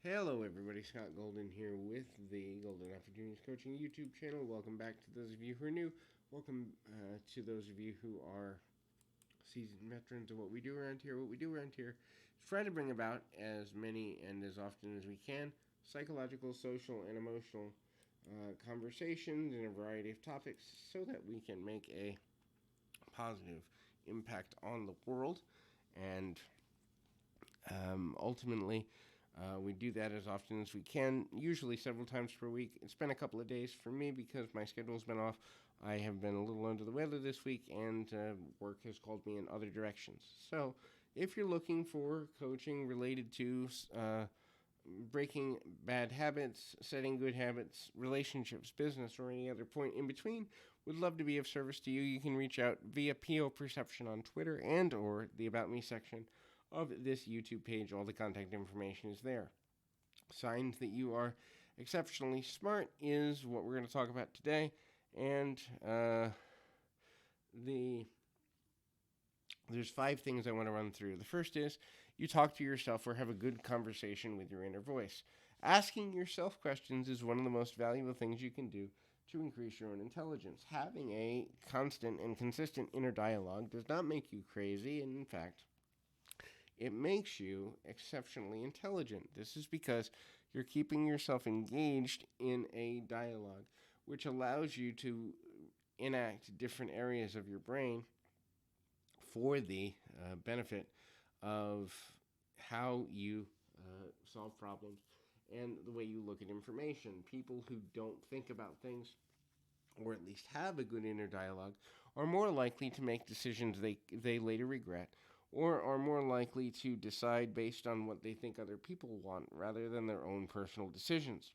Hello, everybody. Scott Golden here with the Golden Opportunities Coaching YouTube channel. Welcome back to those of you who are new. Welcome to those of you who are seasoned veterans of what we do around here. What we do around here is try to bring about as many and as often as we can psychological, social, and emotional conversations in a variety of topics so that we can make a positive impact on the world and ultimately, we do that as often as we can, usually several times per week. It's been a couple of days for me because my schedule's been off. I have been a little under the weather this week, and work has called me in other directions. So, if you're looking for coaching related to breaking bad habits, setting good habits, relationships, business, or any other point in between, would love to be of service to you. You can reach out via PO Perception on Twitter and or the About Me section of this YouTube page. All the contact information is there. Signs that you are exceptionally smart is what we're going to talk about today, and the there's 5 things I want to run through. The first is you talk to yourself or have a good conversation with your inner voice. Asking yourself questions is one of the most valuable things you can do to increase your own intelligence. Having a constant and consistent inner dialogue does not make you crazy, and in fact, it makes you exceptionally intelligent. This is because you're keeping yourself engaged in a dialogue, which allows you to enact different areas of your brain for the benefit of how you solve problems and the way you look at information. People who don't think about things, or at least have a good inner dialogue, are more likely to make decisions they later regret, or are more likely to decide based on what they think other people want rather than their own personal decisions.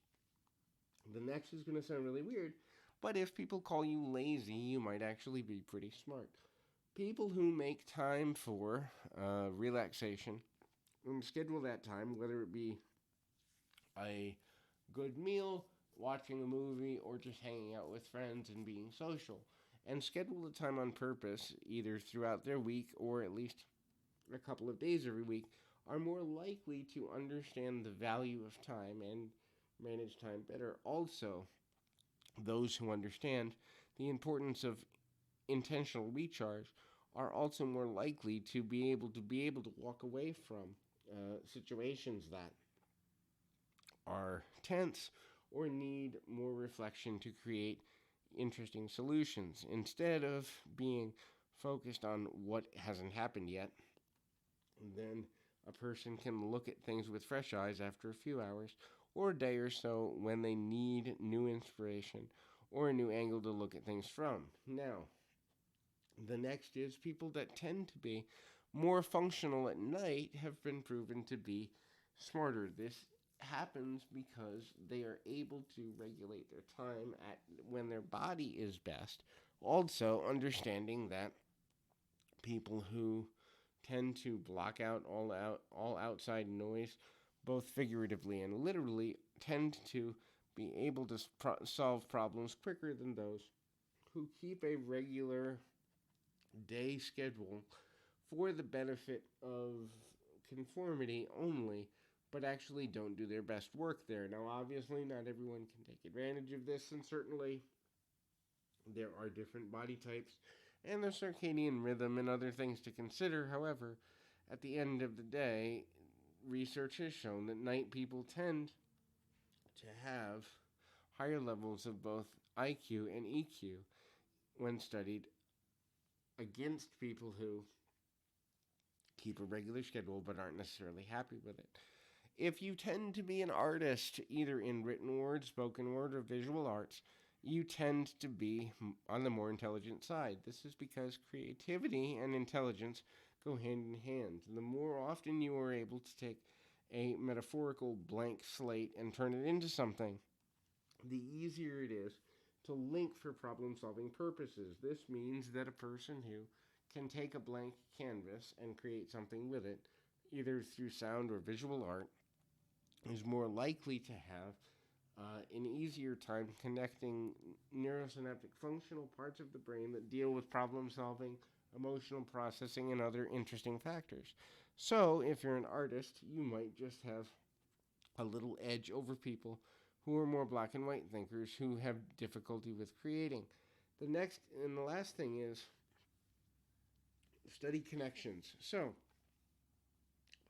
The next is going to sound really weird, but if people call you lazy, you might actually be pretty smart. People who make time for relaxation and schedule that time, whether it be a good meal, watching a movie, or just hanging out with friends and being social, and schedule the time on purpose, either throughout their week or at least a couple of days every week, are more likely to understand the value of time and manage time better. Also, those who understand the importance of intentional recharge are also more likely to be able to walk away from situations that are tense or need more reflection to create interesting solutions instead of being focused on what hasn't happened yet. And then a person can look at things with fresh eyes after a few hours or a day or so when they need new inspiration or a new angle to look at things from. Now, the next is people that tend to be more functional at night have been proven to be smarter. This happens because they are able to regulate their time at when their body is best. Also, understanding that people who tend to block out all outside noise, both figuratively and literally, tend to be able to solve problems quicker than those who keep a regular day schedule for the benefit of conformity only, but actually don't do their best work there. Now, obviously, not everyone can take advantage of this, and certainly there are different body types and their circadian rhythm and other things to consider. However, at the end of the day, research has shown that night people tend to have higher levels of both IQ and EQ when studied against people who keep a regular schedule but aren't necessarily happy with it. If you tend to be an artist, either in written word, spoken word, or visual arts, you tend to be on the more intelligent side. This is because creativity and intelligence go hand in hand. The more often you are able to take a metaphorical blank slate and turn it into something, the easier it is to link for problem solving purposes. This means that a person who can take a blank canvas and create something with it, either through sound or visual art, is more likely to have an easier time connecting neurosynaptic functional parts of the brain that deal with problem solving, emotional processing, and other interesting factors. So, if you're an artist, you might just have a little edge over people who are more black and white thinkers who have difficulty with creating. The next and the last thing is study connections. So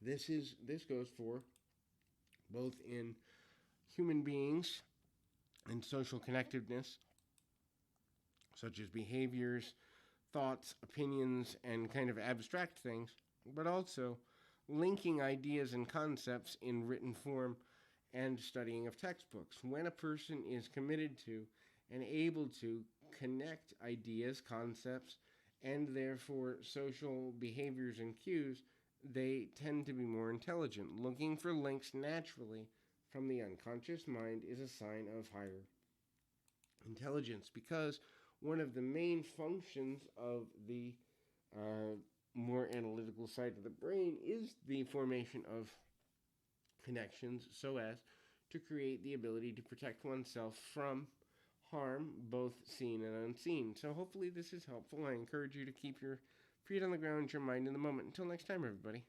this goes for both in human beings and social connectiveness, such as behaviors, thoughts, opinions, and kind of abstract things, but also linking ideas and concepts in written form and studying of textbooks. When a person is committed to and able to connect ideas, concepts, and therefore social behaviors and cues, they tend to be more intelligent. Looking for links naturally from the unconscious mind is a sign of higher intelligence, because one of the main functions of the more analytical side of the brain is the formation of connections so as to create the ability to protect oneself from harm, both seen and unseen. So hopefully this is helpful. I encourage you to keep your feet on the ground, your mind in the moment. Until next time, everybody.